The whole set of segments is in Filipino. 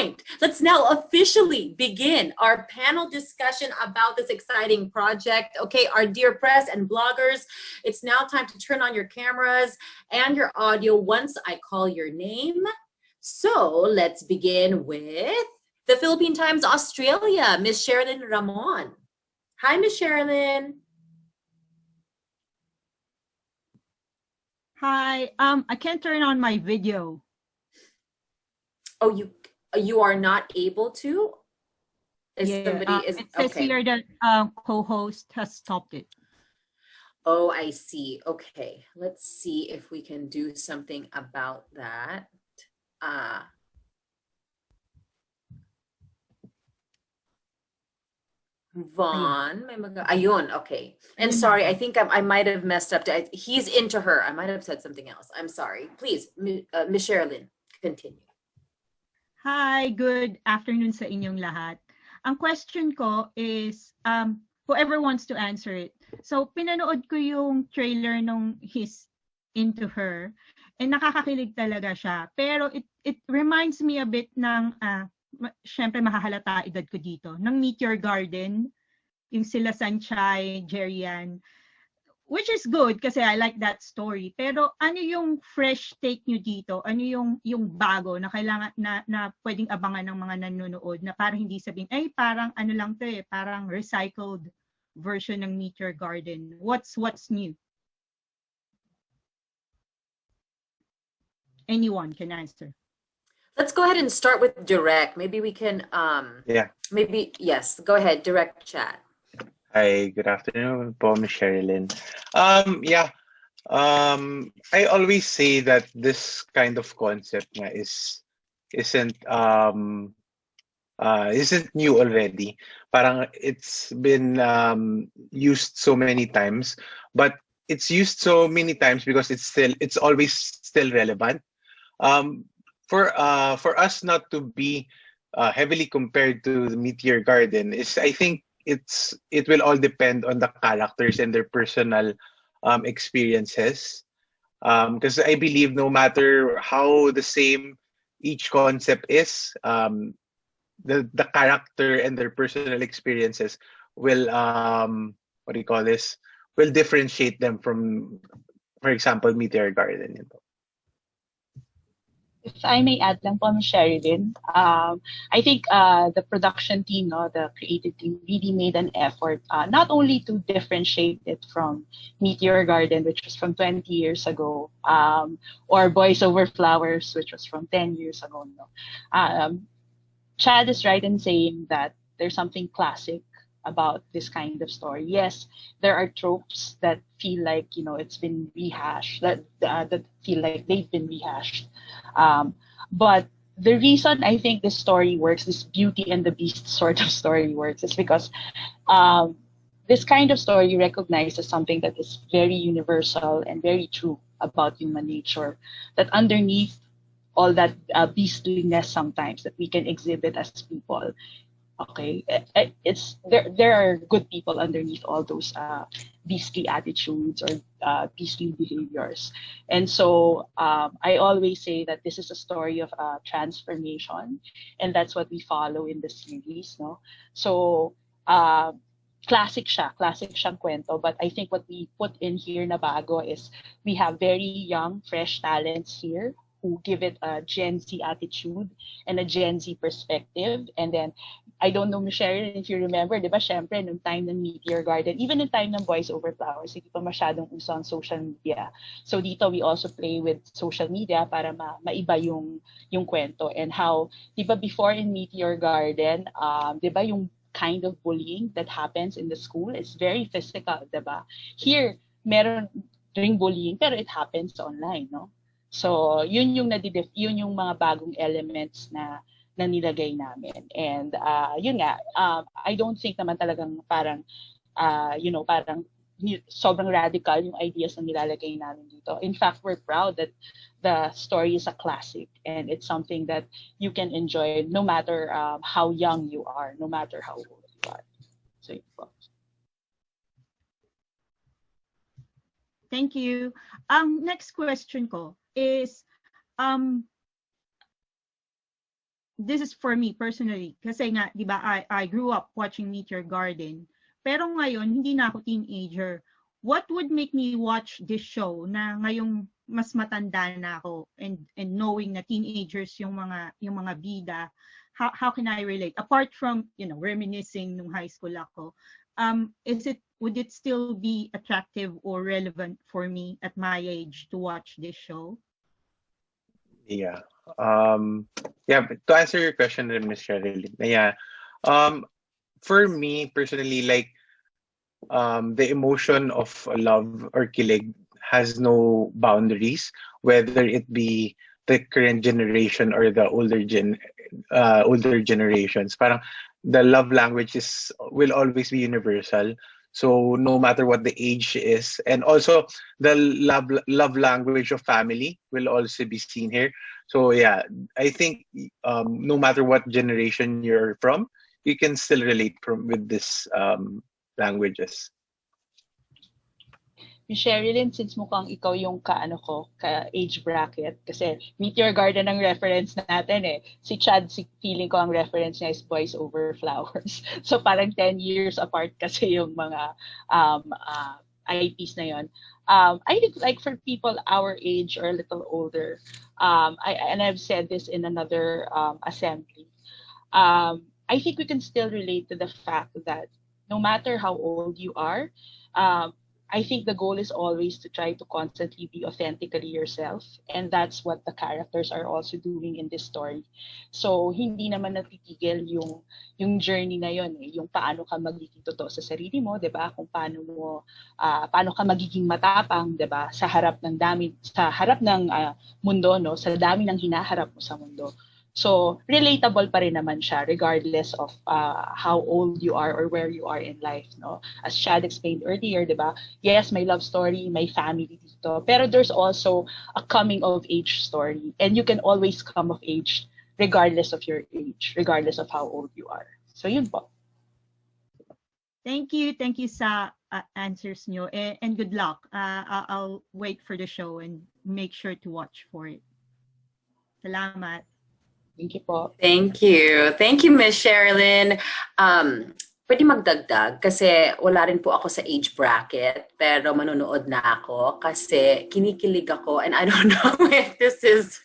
point. Let's now officially begin our panel discussion about this exciting project. Okay, our dear press and bloggers, it's now time to turn on your cameras and your audio once I call your name. So let's begin with the Philippine Times Australia, Miss Sherilyn Ramon. Hi, Miss Sherilyn. Hi, I can't turn on my video. Oh, you are not able to? It says here that co-host has stopped it. Oh, I see. Okay, let's see if we can do something about that. Vaughn, ayun, okay. And sorry, I think I might have messed up. He's into her. I might have said something else. I'm sorry. Please, Ms. Sherilyn, continue. Hi, good afternoon sa inyong lahat. Ang question ko is, whoever wants to answer it. So, pinanood ko yung trailer nung He's Into Her, and nakakakilig talaga siya. Pero it reminds me a bit ng, syempre mahahalata edad ko dito, ng Meteor Garden, yung sila Sanchay, Jerian, which is good kasi I like that story. Pero ano yung fresh take nyo dito? Ano yung bago na kailangan na pwedeng abangan ng mga nanonood na parang hindi sabihin, ay parang ano lang to eh, parang recycled version ng Meteor Garden. What's new? Anyone can answer. Let's go ahead and start with direct. Maybe we can maybe yes, go ahead, direct chat. Hi, good afternoon po, Ms. Sherilyn. I always say that this kind of concept isn't new already. Parang it's been used so many times, but it's used so many times because it's always still relevant. For us not to be heavily compared to the Meteor Garden I think it will all depend on the characters and their personal experiences, because I believe no matter how the same each concept is, the character and their personal experiences will will differentiate them from, for example, Meteor Garden. You know. If I may add lang po, Ms. Sherilyn, I think the production team, the creative team, really made an effort not only to differentiate it from Meteor Garden, which was from 20 years ago, or Boys Over Flowers, which was from 10 years ago. Chad is right in saying that there's something classic about this kind of story. Yes, there are tropes that feel like it's been rehashed, that feel like they've been rehashed. But the reason I think this story works, this Beauty and the Beast sort of story works, is because this kind of story recognizes something that is very universal and very true about human nature. That underneath all that beastliness sometimes that we can exhibit as people, okay, it's there are good people underneath all those beastly attitudes or beastly behaviors. And so I always say that this is a story of transformation, and that's what we follow in the series, no? So classic siyang kwento, but I think what we put in here na bago is we have very young, fresh talents here who give it a Gen Z attitude and a Gen Z perspective. And then, I don't know, Michelle, if you remember, di ba, syempre, nung time ng Meteor Garden, even in time ng Boys Over Flowers, hindi pa masyadong uso ang social media. So dito, we also play with social media para maiba yung kwento. And how, di ba, before in Meteor Garden, di ba, yung kind of bullying that happens in the school is very physical, di ba? Here, meron ring bullying, pero it happens online, no? So, yun yung mga bagong elements na nilagay namin. And yun nga, I don't think naman talagang parang parang sobrang radical yung ideas na nilalagay namin dito. In fact, we're proud that the story is a classic and it's something that you can enjoy no matter how young you are, no matter how old you are. So, thank you. Next question ko is, this is for me personally. Kasi nga, di ba, I grew up watching Meteor Garden. Pero ngayon, hindi na ako teenager. What would make me watch this show na ngayong mas matanda na ako and knowing na teenagers yung mga bida, how can I relate? Apart from, reminiscing nung high school ako, would it still be attractive or relevant for me at my age to watch this show? Yeah. To answer your question, Miss Cheryl, yeah. For me personally, like, the emotion of love or kilig has no boundaries, whether it be the current generation or the older generations. Parang the love language will always be universal. So no matter what the age is, and also the love language of family will also be seen here. So yeah, I think no matter what generation you're from, you can still relate with this languages. Sherilyn, since mukhang ikaw yung ka-age bracket, kasi Meteor Garden ang reference natin eh. Si Chad, feeling ko ang reference niya is Boys Over Flowers. So parang 10 years apart kasi yung mga IPs na yon. I think like for people our age or a little older, I've said this in another assembly, I think we can still relate to the fact that no matter how old you are, I think the goal is always to try to constantly be authentically yourself. And that's what the characters are also doing in this story. So, hindi naman natitigil yung journey na yon eh. Yung paano ka magiging totoo sa sarili mo, di ba? Kung paano ka magiging matapang, di ba? Sa harap ng mundo, no? Sa dami ng hinaharap mo sa mundo. So, relatable pa rin naman siya regardless of how old you are or where you are in life, no? As Chad explained earlier, di ba? Yes, may love story, may family dito. Pero there's also a coming of age story. And you can always come of age regardless of your age, regardless of how old you are. So, yun po. Thank you sa answers nyo. And good luck. I'll wait for the show and make sure to watch for it. Salamat. Thank you po. Thank you. Thank you, Miss Sherilyn. Pwede magdagdag kasi wala rin po ako sa age bracket pero manonood na ako kasi kinikilig ako and I don't know if this is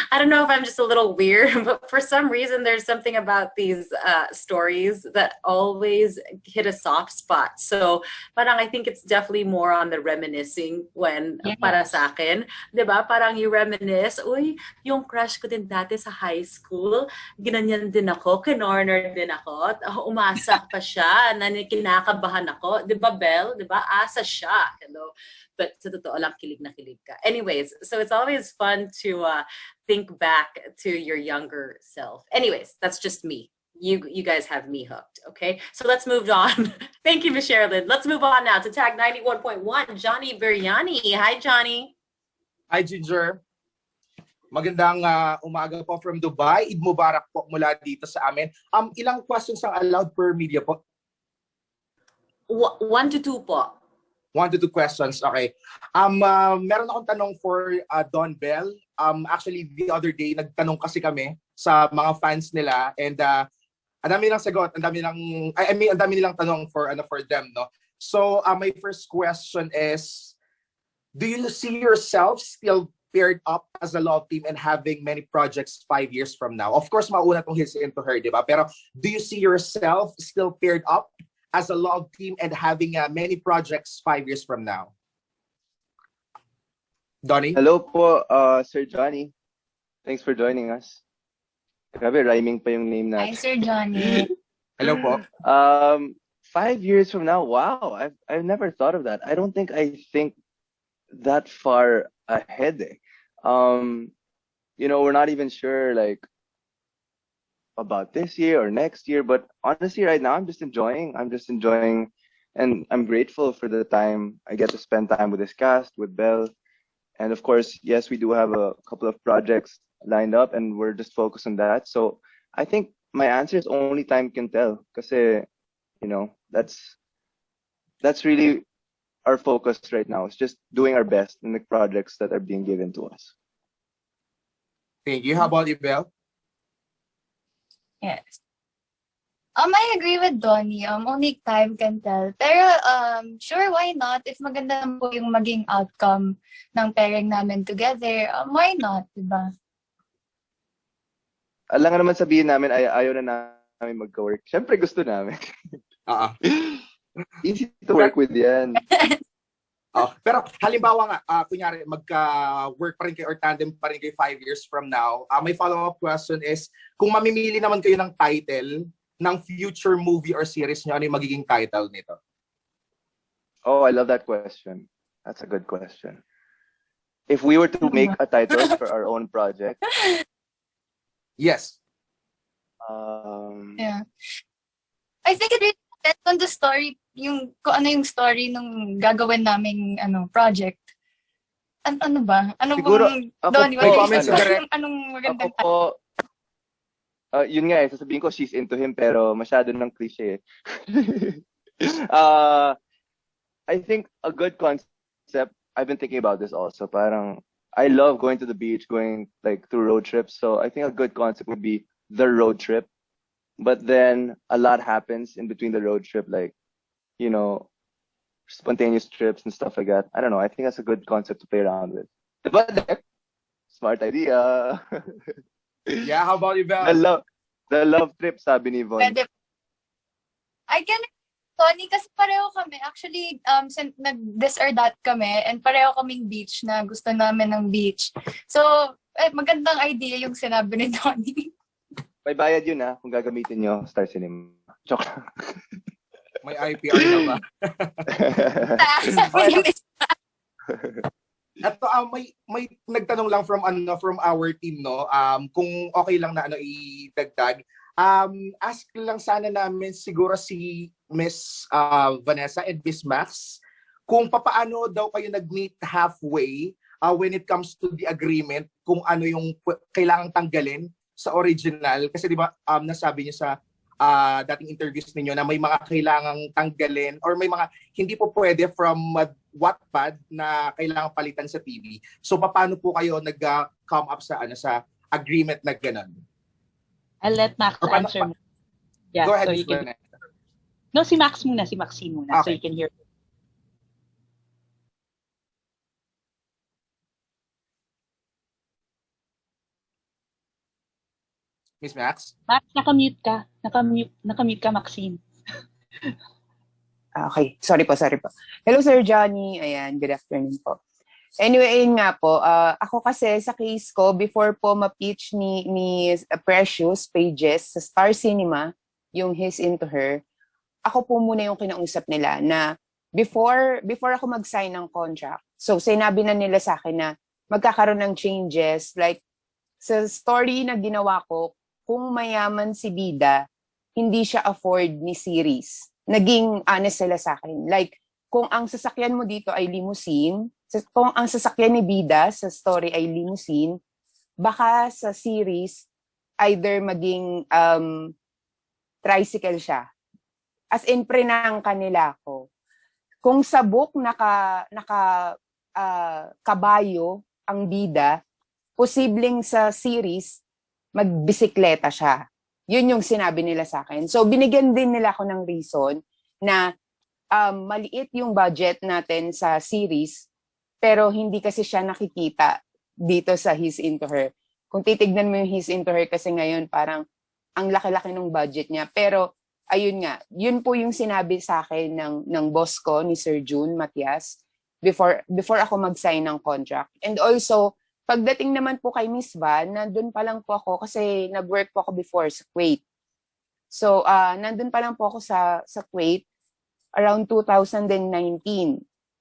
I don't know if I'm just a little weird, but for some reason, there's something about these stories that always hit a soft spot. So, parang I think it's definitely more on the reminiscing when, yes. Para sa akin, diba? Parang you reminisce, uy, yung crush ko din dati sa high school, ginanyan din ako, kinorner din ako, umasa pa siya, kinakabahan ako, diba, Belle? Diba? Asa siya. Hello. But sa totoo lang, kilig na kilig ka. Anyways, so it's always fun to think back to your younger self. Anyways, that's just me. You guys have me hooked, okay? So let's move on. Thank you, Ms. Sherilyn. Let's move on now to tag 91.1, Johnny Biryani. Hi, Johnny. Hi, Ginger. Magandang umaga po from Dubai. Eid Mubarak po mula dito sa amin. Ilang questions ang allowed per media po? 1 to 2 po. 1 to 2 questions, okay. Meron akong tanong for DonBelle. Actually, the other day, nagtanong kasi kami sa mga fans nila and ang dami nilang sagot, ang dami nilang tanong for them, no? So, my first question is, do you see yourself still paired up as a love team and having many projects 5 years from now? Of course, mauna tong his into her, di ba? Pero do you see yourself still paired up as a love team and having many projects 5 years from now? Donnie? Hello po, Sir Johnny. Thanks for joining us. Grabe, rhyming pa yung name natin. Hi, Sir Johnny. Hello po. 5 years from now, wow, I've never thought of that. I don't think I think that far ahead. We're not even sure like about this year or next year, but honestly right now I'm just enjoying and I'm grateful for the time I get to spend time with this cast, with Belle, and of course, yes, we do have a couple of projects lined up and we're just focused on that. So I think my answer is only time can tell kasi that's really our focus right now. It's just doing our best in the projects that are being given to us. Thank you. How about you, Belle? Yes. I agree with Donnie. Only time can tell. Pero, sure, why not? If maganda naman po yung maging outcome ng pairing namin together, why not, diba? Alam nga naman sabihin namin, ayaw na namin magka-work. Siyempre gusto namin. Oo. Easy to work with yan. Pero halimbawa nga, kunyari magka-work pa rin kayo or tandem pa rin kayo 5 years from now, may follow-up question is, kung mamimili naman kayo ng title ng future movie or series nyo, ano yung magiging title nito? Oh, I love that question. That's a good question. If we were to make a title for our own project, Yes. Yeah. I think it really depends on the story, kung ano yung story nung gagawin naming project. Ano ba? Ano Siguro, bang, ako Donnie, po, what do you comment think? direct. Anong magandang ako po, yun nga sasabihin ko she's into him pero masyado ng cliche. I think a good concept, I've been thinking about this also, parang I love going to the beach, going like through road trips. So I think a good concept would be the road trip. But then a lot happens in between the road trip, like, you know, spontaneous trips and stuff like that. I don't know. I think that's a good concept to play around with. But smart idea. Yeah, how about you, Belle? The love trip, sabi ni Von. Pwede. I can, Tony, kasi pareho kami. Actually, nag-this or that kami and pareho kaming beach na gusto namin ng beach. So, magandang idea yung sinabi ni Tony. May bayad yun kung gagamitin nyo Star Cinema. Joke lang. May IPR na ba? Ito, may nagtanong lang from our team, no. Kung okay lang na idagdag. Ask lang sana namin siguro si Miss Vanessa and Miss Max kung papaano daw kayo nag-meet halfway when it comes to the agreement, kung ano yung kailangang tanggalin sa original. Kasi di ba nasabi niyo sa dating interviews ninyo na may mga kailangang tanggalin or may mga hindi po pwede from Wattpad na kailangang palitan sa TV. So paano po kayo nag-come up sa sa agreement na ganun? I'll let Max answer mo. Yeah, Go ahead, so Ms. you can... Vanessa. No, si Maxine muna, so Okay. you can hear. Miss Max? Max, nakamute ka. Nakamute ka, Maxine. Okay, sorry po. Hello, Sir Johnny. Ayan, good afternoon po. Anyway, yun nga po, ako kasi sa case ko, before po ma-pitch ni Precious Pages sa Star Cinema, yung He's Into Her, ako po muna yung kinausap nila na before ako mag-sign ng contract, so sinabi na nila sa akin na magkakaroon ng changes, like sa story na ginawa ko, kung mayaman si bida, hindi siya afford ni series. Naging honest sila sa akin. Like, kung ang sasakyan mo dito ay limousine, kung ang sasakyan ni bida sa story ay limousine, baka sa series, either maging tricycle siya. As in, prenangka nila ako. Kung sa book kabayo ang bida, posibleng sa series, magbisikleta siya. Yun yung sinabi nila sa akin. So, binigyan din nila ako ng reason na maliit yung budget natin sa series, pero hindi kasi siya nakikita dito sa He's Into Her. Kung titignan mo yung He's Into Her kasi ngayon, parang ang laki-laki ng budget niya. Pero, ayun nga, yun po yung sinabi sa akin ng boss ko, ni Sir June Matias, before ako mag-sign ng contract. And also, pagdating naman po kay Miss Van, nandun pa lang po ako kasi nag-work po ako before sa Kuwait. So, nandun pa lang po ako sa Kuwait around 2019.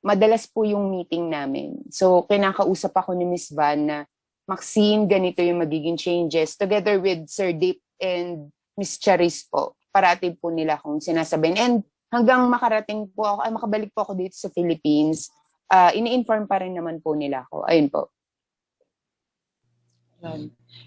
Madalas po yung meeting namin. So, kinakausap ako ni Miss Van na, Maxine, ganito yung magiging changes together with Sir Deep and Miss Charis po. Parati po nila akong sinasabihin. And hanggang makarating po ako, makabalik po ako dito sa Philippines, ini-inform pa rin naman po nila ako. Ayun po.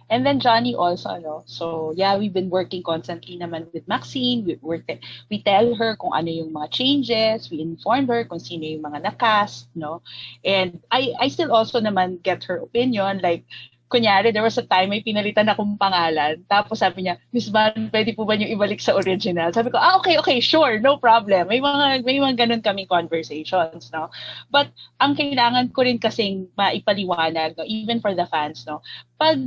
And then Johnny also, so yeah, we've been working constantly naman with Maxine. We tell her kung ano yung mga changes, we inform her kung sino yung mga nakast, no? And I still also naman get her opinion, like kunyari, there was a time may pinalitan akong pangalan. Tapos sabi niya, Miss Van, pwede po ba niyo ibalik sa original? Sabi ko, okay, sure, no problem. May mga ganun kaming conversations, no? But ang kailangan ko rin kasing maipaliwanag, no, even for the fans, no, pag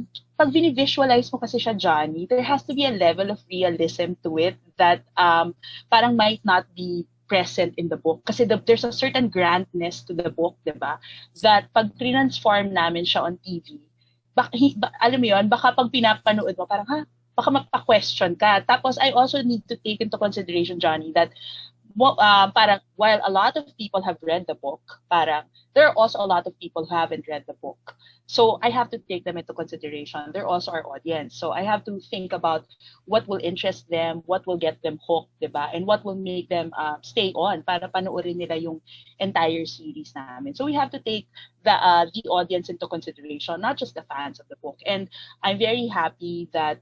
visualize mo kasi siya, Johnny, there has to be a level of realism to it that parang might not be present in the book. Kasi there's a certain grandness to the book, di ba? That pag transform namin siya on TV, alam mo yun, baka pag pinapanood mo, parang, baka magpa-question ka. Tapos, I also need to take into consideration, Johnny, that parang while a lot of people have read the book, parang there are also a lot of people who haven't read the book. So I have to take them into consideration. They're also our audience. So I have to think about what will interest them, what will get them hooked, diba? And what will make them stay on para panoorin nila yung entire series namin. So we have to take the audience into consideration, not just the fans of the book. And I'm very happy that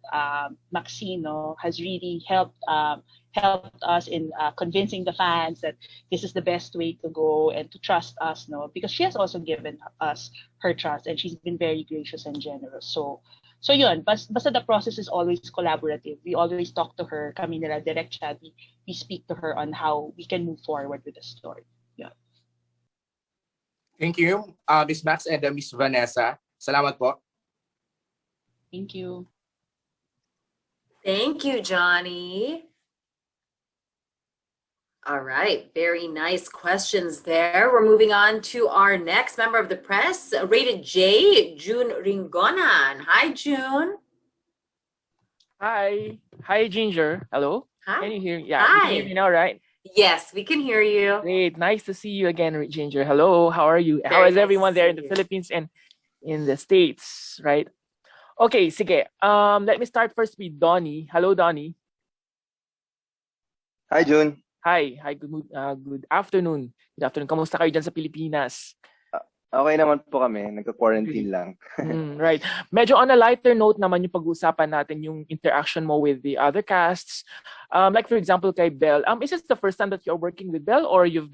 Maxine has really helped us in convincing the fans that this is the best way to go and to trust us, because she has also given us her trust and she's been very gracious and generous. So yun, basta the process is always collaborative. We always talk to her, kami nila direct chat, we speak to her on how we can move forward with the story. Yeah. Thank you, Miss Max and Miss Vanessa. Salamat po. Thank you. Thank you, Johnny. All right, very nice questions there. We're moving on to our next member of the press, rated J, June Ringonan. Hi, June. Hi, Ginger. Hello. Hi. Can you hear? Yeah, Hi. you can hear me now, right? Yes, we can hear you. Great. Nice to see you again, Ginger. Hello. How are you? How Very is nice everyone to there see in the you. Philippines and in the States, right? Okay, sige. Let me start first with Donnie. Hello, Donnie. Hi, June. Hi. Good afternoon. Good afternoon. Kamusta kayo dyan sa Pilipinas? Okay naman po kami. Nagka-quarantine lang. Right. Medyo on a lighter note naman yung pag-uusapan natin yung interaction mo with the other casts. Like for example kay Belle. Is this the first time that you're working with Belle or you've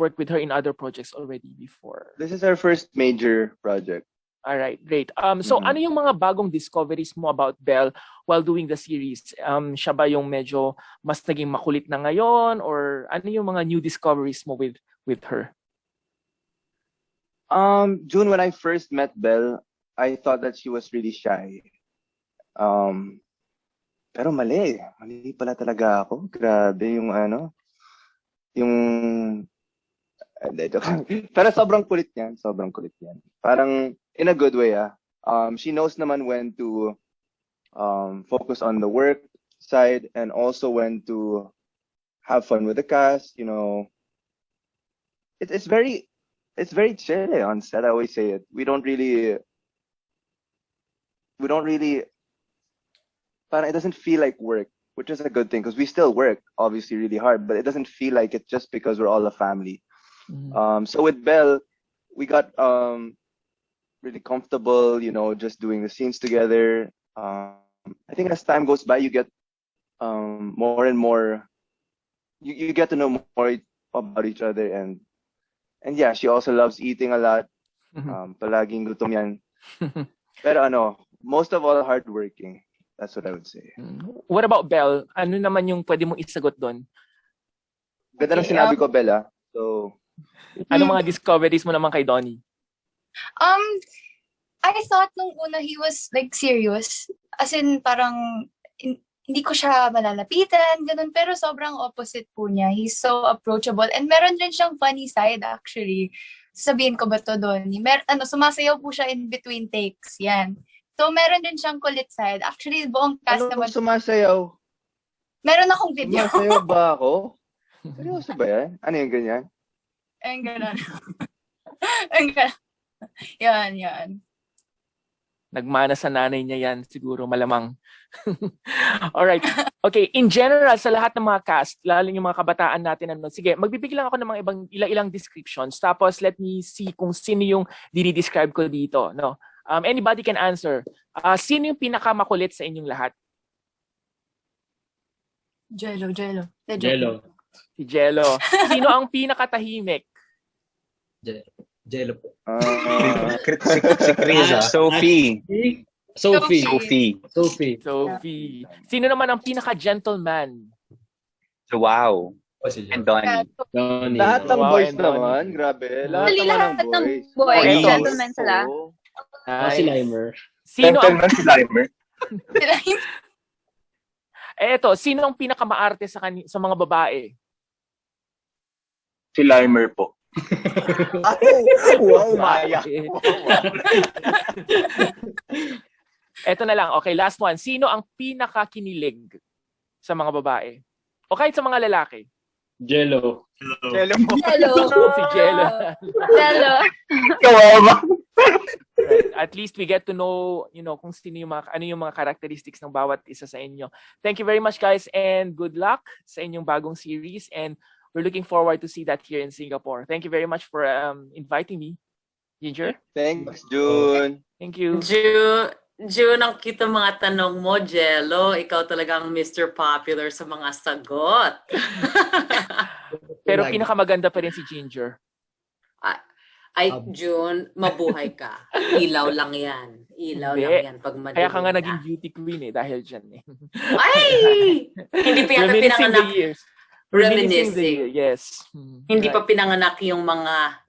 worked with her in other projects already before? This is our first major project. All right, great. So ano yung mga bagong discoveries mo about Belle while doing the series? Siya ba yung medyo mas naging makulit na ngayon or ano yung mga new discoveries mo with her? June, when I first met Belle, I thought that she was really shy. Pero mali. Mali pala talaga ako. Grabe yung pero sobrang kulit niyan. Parang in a good way, she knows naman when to focus on the work side and also when to have fun with the cast. It's very chill on set. I always say it. We don't really. But it doesn't feel like work, which is a good thing because we still work obviously really hard, but it doesn't feel like it just because we're all a family. So with Belle, we got really comfortable, just doing the scenes together. I think as time goes by, you get more and more. You get to know more about each other, and yeah, she also loves eating a lot. Palaging gutom yan. Pero most of all, hardworking. That's what I would say. What about Belle? Ano naman yung pwede mong isagot doon? Ganda ng sinabi ko, Bella. So, ano mga discoveries mo naman kay Donnie? I thought nung una he was like serious. As in parang hindi ko siya malalapitan, ganun. Pero sobrang opposite po niya. He's so approachable. And meron rin siyang funny side actually. Sabihin ko ba to, Donnie? Sumasayaw po siya in between takes. Yan. So meron din siyang kulit side. Actually, buong cast naman. Sumasayaw? Meron akong video. Sumasayaw ba ako? Seryoso ba yan? Ano yung ganyan? Ang gano'n. Ang gano'n. Yan. Nagmana sa nanay niya yan, siguro malamang. Alright. Okay, in general, sa lahat ng mga cast, lalo yung mga kabataan natin, sige, magbibigay lang ako ng mga ilang descriptions. Tapos, let me see kung sino yung dinidescribe ko dito. No? Anybody can answer. Sino yung pinakamakulit sa inyong lahat? Jello. Si Jello. Sino ang pinakatahimik? Jello po. Si Chris, Sophie. Sophie. Sino naman ang pinaka-gentleman? Wow. Si And Donnie. Lahat ng Wow, boys and Donnie. naman, grabe. Lahat Actually, naman lahat ng ng boys. boys, Eto. gentlemen sila. Si Limer. Sino ang Gentleman si Limer. sino ang pinakamaarte sa mga babae? Si Limer po. Wow, Maya. Eto na lang. Okay, last one. Sino ang pinakakinilig sa mga babae? O kahit sa mga lalaki? Jello. Jello po. Hello. Si Jello. Hello. Right. At least we get to know, kung sino yung ano yung mga characteristics ng bawat isa sa inyo. Thank you very much, guys, and good luck sa inyong bagong series. And we're looking forward to see that here in Singapore. Thank you very much for inviting me, Ginger. Thanks, June. Thank you. June, ang cute ang mga tanong mo, Jello. Ikaw talagang Mr. Popular sa mga sagot. Pero pinakamaganda pa rin si Ginger. Ay, June, mabuhay ka. Ilaw lang yan. Ilaw Hindi. lang yan pag madilim. Kaya ka nga naging beauty queen dahil dyan eh. Ay! Hindi pa yata Reminiscing the pinanganak. years. Reminiscing. Yes. Hindi pa pinanganak yung mga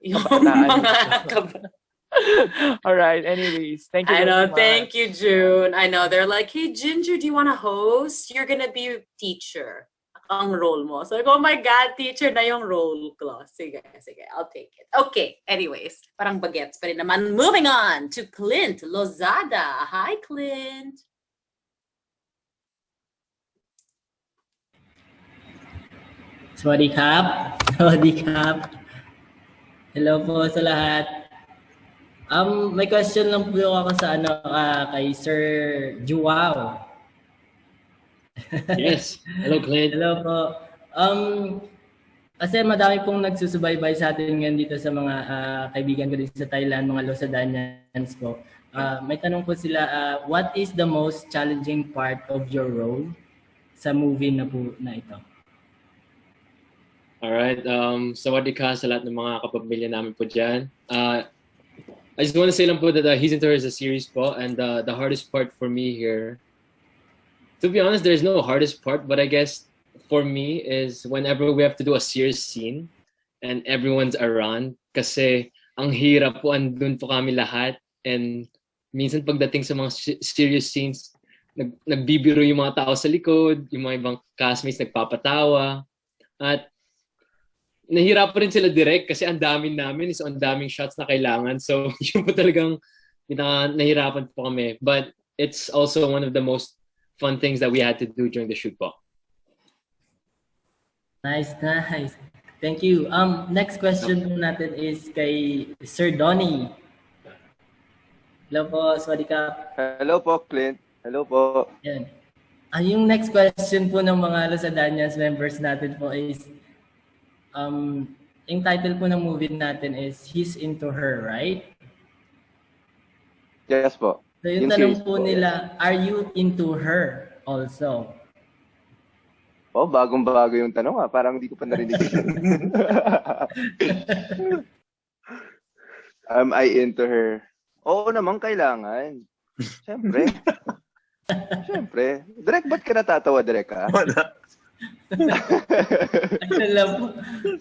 All right. Anyways, thank you. I know. very much. Thank you, June. I know. They're like, hey, Ginger, do you want to host? You're gonna be teacher. Ang role mo. So, oh my God, teacher na yung role ko. Sige, I'll take it. Okay, anyways. Parang bagets pa rin naman. Moving on to Clint Lozada. Hi, Clint. Sawadi Kap. Hello po sa lahat. May question lang po ako sa kay Sir Juwao. Yes. Hello, Clint. Hello po. Kasi madami pong nagsusubaybay sa atin ngayon dito sa mga kaibigan ko dito sa Thailand, mga Losadanians po. May tanong po sila, what is the most challenging part of your role sa movie na ito? Alright. Sawadi ka sa lahat ng mga kapamilya namin po dyan. I just want to say lang po that He's Into Her is a series po, and the hardest part for me here, to be honest, there's no hardest part, but I guess for me is whenever we have to do a serious scene and everyone's around, kasi ang hirap po, andun po kami lahat, and minsan pagdating sa mga serious scenes, nagbibiro yung mga tao sa likod, yung mga ibang castmates nagpapatawa, at nahirapan rin sila direct kasi ang daming namin, so ang daming shots na kailangan. So yun po talagang nahirapan po kami. But it's also one of the most fun things that we had to do during the shoot po. Nice. Thank you. Next question po natin is kay Sir Donnie. Hello po, Sawadi Kap. Hello po, Clint. Hello po. Yan. Yung next question po ng mga Losadanians members natin po is, yung title po ng movie natin is He's Into Her, right? Yes po. So yung tanong po nila, are you into her also? Oh, bagong-bago yung tanong parang hindi ko pa narinig. Am I into her? Oo naman, kailangan. Siyempre. Siyempre. Direk, ba't ka natatawa, Direk, ha?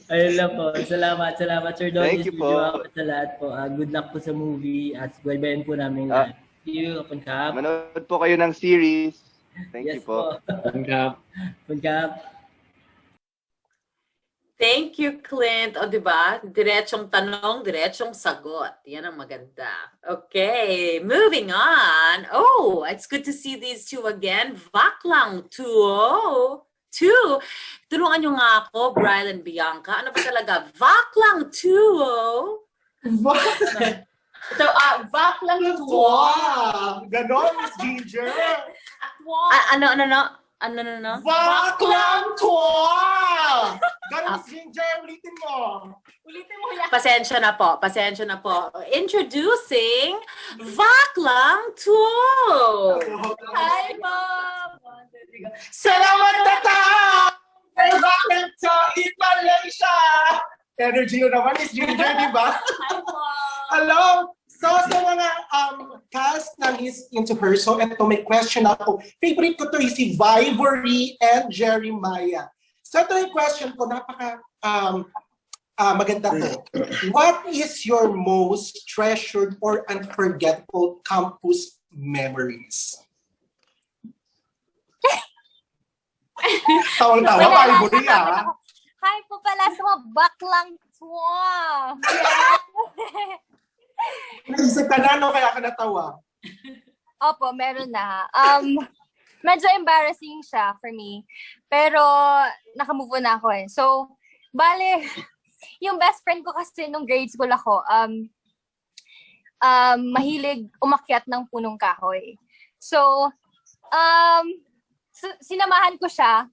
Ayun lang po. Salamat, Sir Don. Thank you po. Sa lahat po. Good luck po sa movie at subaybayan po namin lahat. Thank you, Kapon Kap. Manood po kayo ng series. Thank you po. Kapon Kap. Thank you, Clint. O, diba? Diretsong tanong, diretsong sagot. Yan ang maganda. Okay, moving on. Oh, it's good to see these two again. Vaklang 2-0. Tulungan nyo nga ako, Brian and Bianca. Ano ba talaga? Vaklang 2-0. Ito, Vaklang 2-0. Ganon, Miss Ginger. Ano? Vaklang 2-0. Ganon, Miss Ginger. Ulitin mo yan. Pasensya na po. Introducing Vaklang 2-0. Hi, Mom! Salamat, Tata! Vaklang 2 in Malaysia! Energy na naman is Ginger, di ba? Hi po. Hello! So, sa mga cast ng He's Into Her, so ito may question ako. Favorite ko to is si Vivory and Jeremiah. So ito yung question ko, napaka maganda to. What is your most treasured or unforgettable campus memories? Tawang-tawa, Vivory Hi po pala sa mga baklang tuwa. Naisip ka na, no? Kaya ka natawa. Opo, meron na. Medyo embarrassing siya for me. Pero nakamove on na ako eh. So, bale, yung best friend ko kasi nung grade school ako, mahilig umakyat ng punong kahoy. So, sinamahan ko siya.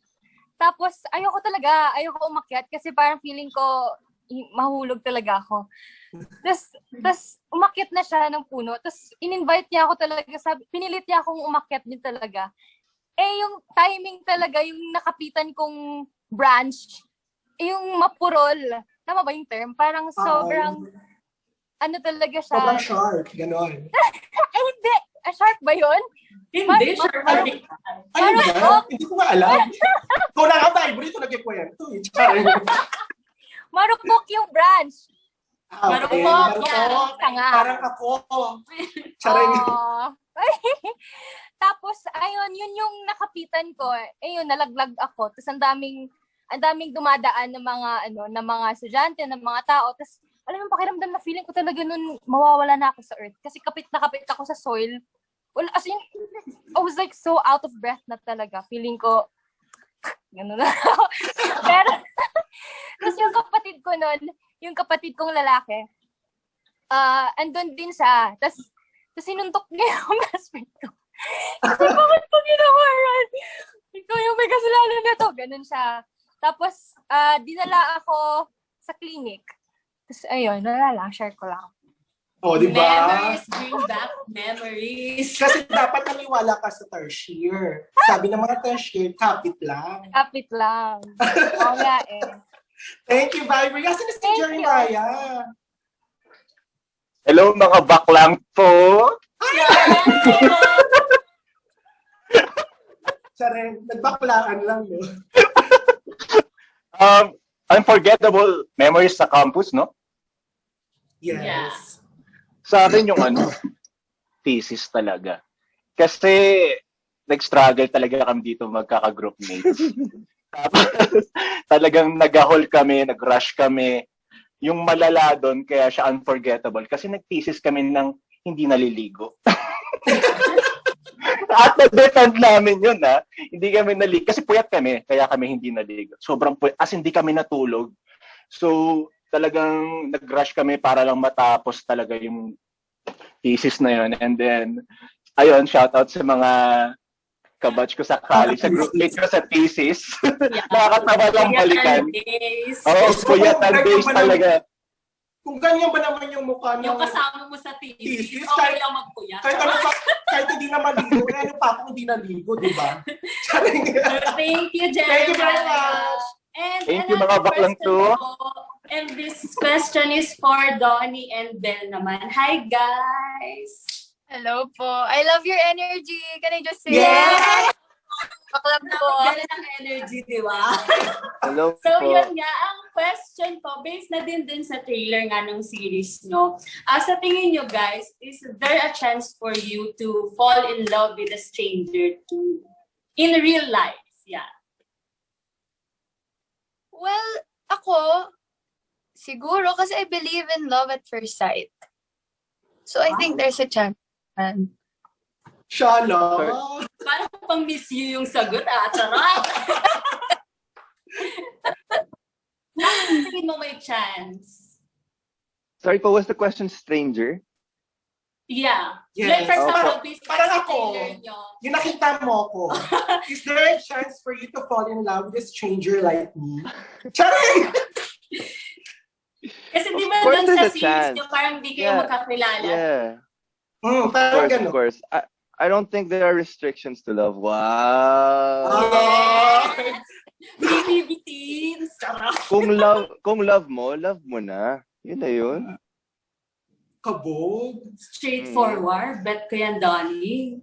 Tapos, ayoko umakyat kasi parang feeling ko mahulog talaga ako. Tapos umakyat na siya ng puno. Tapos in-invite niya ako talaga. Pinilit niya akong umakyat din talaga. Eh, yung timing talaga, yung nakapitan kong branch, yung mapurol. Tama ba yung term? Parang sobrang, ano talaga siya? Sobrang sharp, gano'n. Ay, hindi. Sharp ba yun? Hindi, sharp ba? Ano ba? Hindi ko nga alam. Ikaw na nga, Vivory, ito nagkikwento. Marupok yung branch. Okay. Marupok. Parang ako. Charing. Tapos, ayun, yun yung nakapitan ko. Ayun, nalaglag ako. Tapos ang daming dumadaan ng mga estudyante, ng mga tao. Tapos, alam mo, pakiramdam na feeling ko talaga nun mawawala na ako sa earth. Kasi kapit na kapit ako sa soil. Well, as in, I was like so out of breath na talaga. Feeling ko, gano'n na. Pero, tapos yung kapatid ko nun, yung kapatid kong lalaki, andun din siya. Tapos sinuntok niya yung best friend ko. Kasi bakit ko ginawa yan? Ikaw yung may kasalanan na to. Ganun siya. Tapos, dinala ako sa clinic. Tapos, ayun, wala lang, share ko lang. Oh, di ba? Memories, bring back memories. Kasi dapat naniwala ka sa tertiary. Sabi ng mga tertiary, kapit lang. Kapit lang. Oo nga eh. Thank you, Vivory. Kasi na si Jeremiah. Hello mga baklang po. Charing, nagbaklaan lang, no? Unforgettable memories sa campus, no? Yes. Yeah. Sa akin yung thesis talaga. Kasi nag-struggle talaga kami dito magkaka-group mates. Tapos talagang nag-hall kami, nag-rush kami. Yung malala doon, kaya siya unforgettable. Kasi nag-thesis kami ng hindi naliligo. At na-defend namin yun, ha? Hindi kami naligo. Kasi puyat kami, kaya kami hindi naligo. Sobrang puyat. As hindi kami natulog. So, talagang nag-rush kami para lang matapos talaga yung thesis na yun. And then, ayun, shoutout sa mga kabatch ko sa college, sa group mate ko sa thesis. Nakakatawa lang balikan. Oo, puyatan days talaga. Kung ganyan ba naman yung mukha ng... Yung kasama mo sa thesis, thesis, okay lang magpuyat. Kahit hindi na maligo, ano pa kung hindi naligo, di ba? Thank you, Jeremiah. Thank you very much. And thank you mga baklang to. And this question is for Donnie and Belle naman. Hi, guys! Hello po. I love your energy. Can I just say? Yeah! Baklang po. Ganun ang energy, di ba? Hello So, po. yun nga, ang question ko, based na din sa trailer nga ng series, no? Sa tingin nyo, guys, is there a chance for you to fall in love with a stranger too? In real life, yeah. Well, ako, siguro, kasi I believe in love at first sight. So, I think there's a chance. Shala. Parang pang miss you yung sagot, charot! Tingin mo may chance? Sorry po, what's the question? Stranger? Yeah. Yes. Like, for example, based Parang sa ako, trailer nyo. yung nakita mo ko, is there a chance for you to fall in love with a stranger like me? Charing! Kasi di ba Of course doon there's sa a series chance. nyo, parang di kayo magkakilala? Yeah. Parang Of gano'n. course. I don't think there are restrictions to love. Wow. Oh. Baby teens. Kung love mo na. Yun na yun. Kabog. Straightforward. Bet ko yan, Donnie.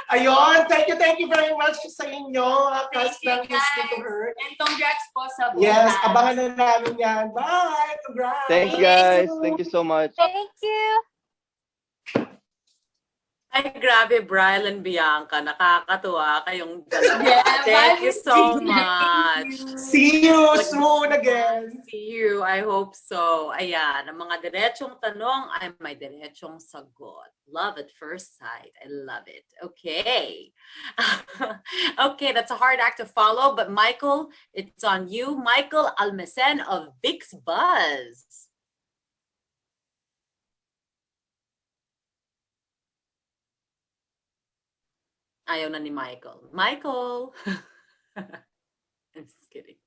Ayun, thank you very much sa inyo. Thank you, Custom guys. to her. And congrats po sa Yes, podcast. abangan na namin yan. Bye! Congrats! Thanks, guys. Thank you so much. Thank you. Ay, grabe, Brian and Bianca. Nakakatuwa kayong dalawa. Yeah, Thank you so bye. much. See you soon again. See you. I hope so. Ayan, ang mga diretsong tanong ay may diretsong sagot. Love at first sight. I love it. Okay. Okay, that's a hard act to follow, but Michael, it's on you. Michael Almacen of Bix Buzz. Ayaw na ni Michael. Michael! I'm just kidding.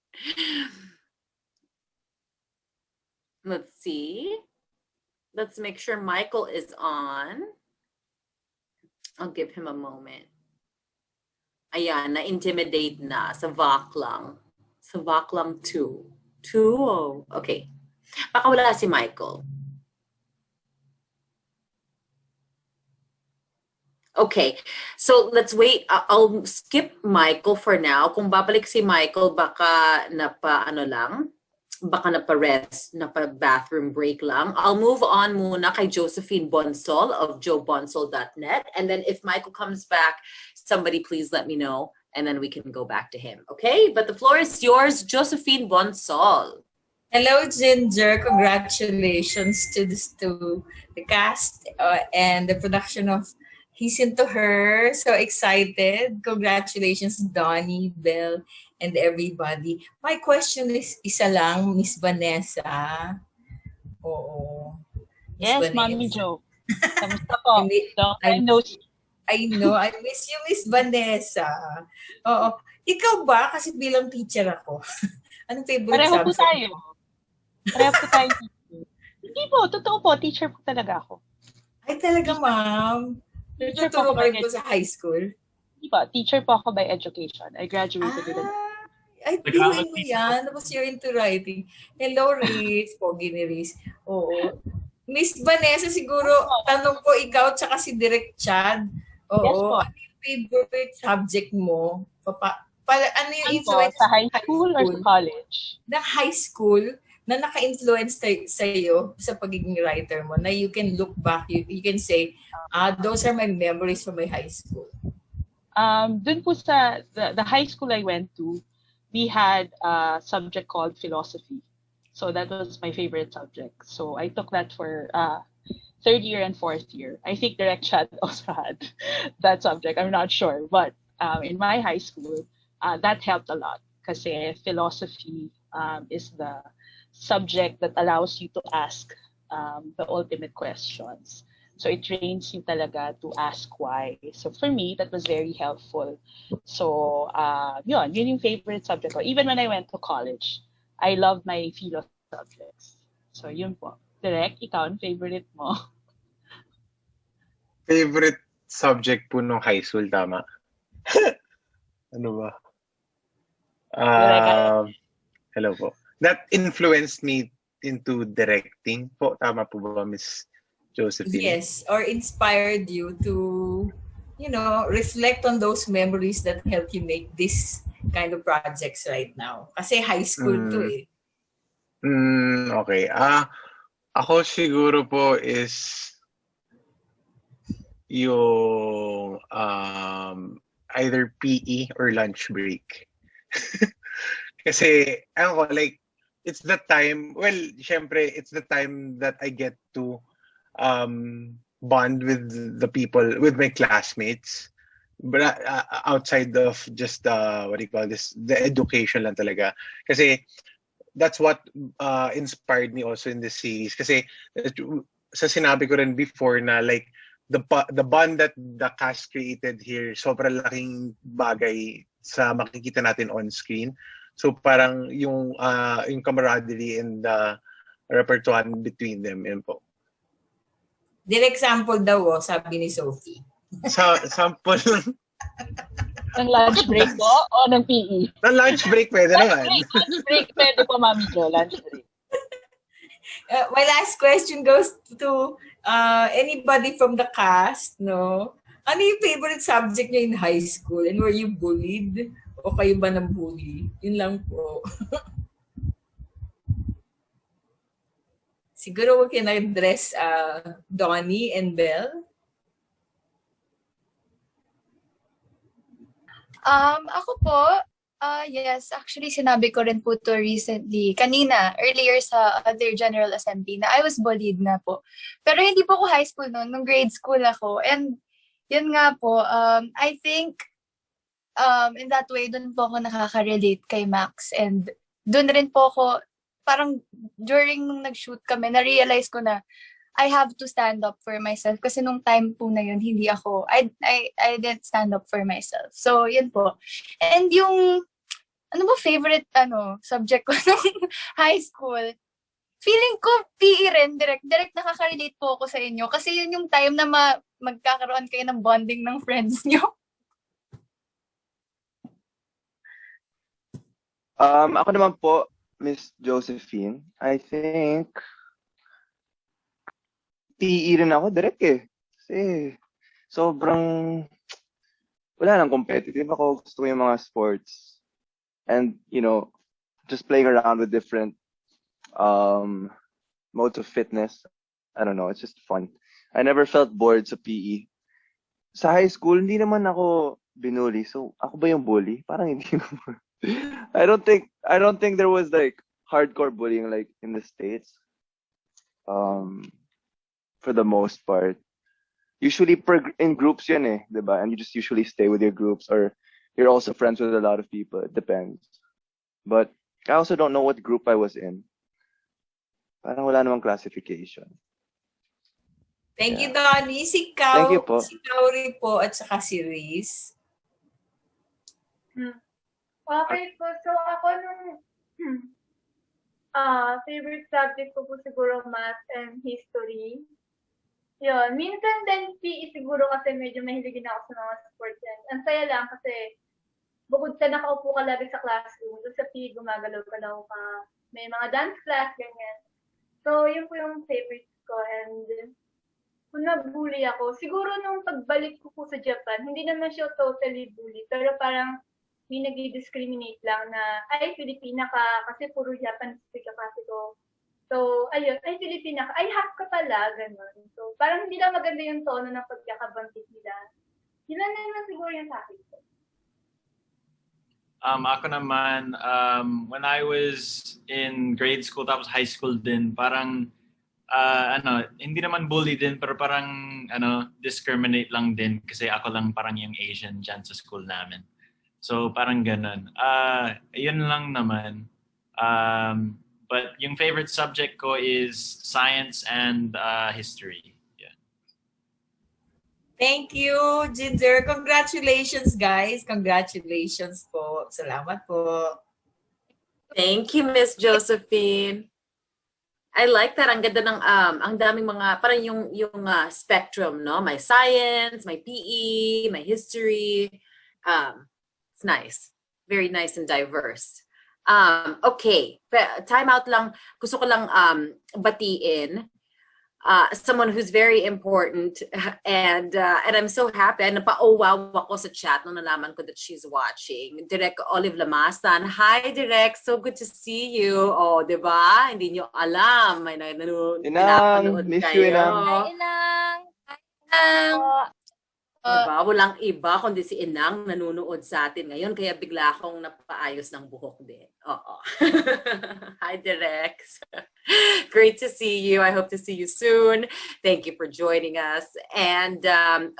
Let's see. Let's make sure Michael is on. I'll give him a moment. Ayan, na-intimidate na. Sa VOC lang. Sa VOC lang 2. 2? Okay. Baka wala si Michael. Okay, so let's wait. I'll skip Michael for now. Kung babalik si Michael, baka napa-rest, napa-bathroom break lang. I'll move on muna kay Josephine Bonsol of joebonsol.net. And then if Michael comes back, somebody please let me know. And then we can go back to him. Okay, but the floor is yours, Josephine Bonsol. Hello, Ginger. Congratulations to the cast and the production of He's Into Her. So excited. Congratulations, Donnie, Belle, and everybody. My question is, isa lang, Miss Vanessa. Oo. Miss Yes, Vanessa. Mommy Jo. Kamusta po? I know. I miss you, Miss Vanessa. Oo. Ikaw ba? Kasi bilang teacher ako. Anong favorite Pareho po subject? tayo. Pareho po tayo. Hindi po, totoo po. Teacher po talaga ako. Ay, talaga, ma'am. Nagtuturo ka rin po sa high school? Hindi po. Teacher po ako by education. I graduated with Ay, pinuin mo yan. Tapos you're into writing. Hello, Riz. Pogi ni Riz. Oo. Miss Vanessa, siguro, tanong ko ikaw tsaka si Direk Chad. Oo. Yes po. Ano yung favorite subject mo? Ano yung influence sa high school or sa college? Na high school na naka-influence sa'yo sa pagiging writer mo, na you can look back, you can say, those are my memories from my high school. Dun po sa the high school I went to, we had a subject called philosophy. So that was my favorite subject. So I took that for third year and fourth year. I think Direct Chat also had that subject. I'm not sure. But in my high school, that helped a lot kasi philosophy is the subject that allows you to ask the ultimate questions. So it trains you talaga to ask why. So for me, that was very helpful. So yun yung favorite subject ko. Even when I went to college, I love my philo subjects. So yun po. Direct, ikaw, ang favorite mo? Favorite subject po nung high school, tama? Ano ba? Hello po. That influenced me into directing po. Tama po ba, Miss Josephine? Yes, or inspired you to, reflect on those memories that help you make this kind of projects right now. Kasi high school to eh. Okay. Ako siguro po is yung either PE or lunch break. Kasi, it's the time, syempre, it's the time that I get to bond with the people, with my classmates, but outside of just the education lang talaga. Kasi that's what inspired me also in this series. Kasi sa sinabi ko rin before na the bond that the cast created here, sobrang laking bagay sa makikita natin on screen. So parang yung camaraderie and the repertoire between them, yun po. Direct sample daw, sabi ni Sophie. Sample lang. Ng lunch break ko o ng PE? Ng lunch break pwede naman. Lunch break, pwede po, Mami Jo, lunch break. My last question goes to anybody from the cast, no? Ano yung favorite subject niyo in high school? And were you bullied? O kayo ba ng bully? Yun lang po. Siguro we can address Donnie and Belle. Ako po, yes, actually sinabi ko rin po to recently, kanina, earlier sa other General Assembly na I was bullied na po. Pero hindi po ako high school noon, nung grade school ako. And yun nga po, I think in that way, dun po ako nakaka-relate kay Max. And dun rin po ako, parang during nung nag-shoot kami, na-realize ko na I have to stand up for myself. Kasi nung time po na yun, hindi ako, I didn't stand up for myself. So, yun po. And yung, ano ba favorite subject ko nung high school? Feeling ko PE rin, direct nakaka-relate po ako sa inyo. Kasi yun yung time na magkakaroon kayo ng bonding ng friends nyo. Ako naman po, Miss Josephine, I think PE rin ako direct eh. Kasi sobrang wala nang competitive ako. Gusto ko yung mga sports. And, just playing around with different modes of fitness. I don't know, it's just fun. I never felt bored sa PE. Sa high school, hindi naman ako binully. So, ako ba yung bully? Parang hindi naman. I don't think there was like hardcore bullying like in the States. For the most part. Usually in groups yun eh, diba? And you just usually stay with your groups or you're also friends with a lot of people. It depends. But I also don't know what group I was in. Parang wala namang classification. Thank you, Donnie. Si Thank you po. Si Kauri po at saka si Riz. Okay po. So ako nung favorite subject ko po siguro math and history. Yun. Minsan din PE siguro kasi medyo mahiligin ako sa mga sports yan. Ang saya lang kasi bukod sa nakaupo ka lagi sa classroom, doon sa PE gumagalaw-galaw ka. May mga dance class, ganyan. So, yun po yung favorite ko. And kung nag-bully ako, siguro nung pagbalik ko po sa Japan, hindi naman siya totally bully. Pero parang may nag-discriminate lang na, ay, Filipina ka, kasi puro Japanese speak kasi ko. So, ayun, ay, Filipina ka, ay, half ka pala, gano'n. So, parang hindi lang maganda yung tono ng pagkakabanggit nila. Yun lang naman siguro yung sa akin. Ako naman, when I was in grade school, tapos high school din, parang, hindi naman bully din, pero parang, discriminate lang din kasi ako lang parang yung Asian dyan sa school namin. So, parang ganun. Yun lang naman. But yung favorite subject ko is science and history. Yeah. Thank you, Ginger. Congratulations, guys. Congratulations po. Salamat po. Thank you, Miss Josephine. I like that. Ang ganda ng ang daming mga parang yung spectrum, no? My science, my PE, my history. It's nice. Very nice and diverse. Okay, time out lang. Gusto ko lang batiin someone who's very important and I'm so happy. Napauwaw ako sa chat nung nalaman ko that she's watching. Direk Olive Lamasan. Hi, Direk. So good to see you. Oh, di ba? Hindi nyo alam. May pinapanood Miss kayo. you, Inang. Hi, Inang! Hi, Inang! Diba? Walang iba kundi si Inang nanonood sa atin ngayon kaya bigla akong napaayos ng buhok din. Oo. Hi, Direk. Great to see you. I hope to see you soon. Thank you for joining us. And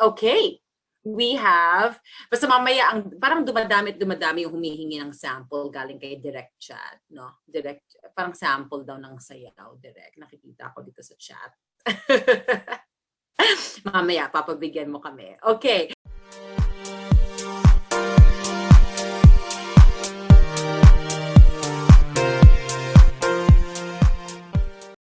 okay, we have, basta mamaya parang dumadami yung humihingi ng sample galing kay Direct Chat, no? Direct, parang sample daw ng sayaw, Direct. Nakikita ko dito sa chat. Mamaya, papabigyan mo kami. Okay.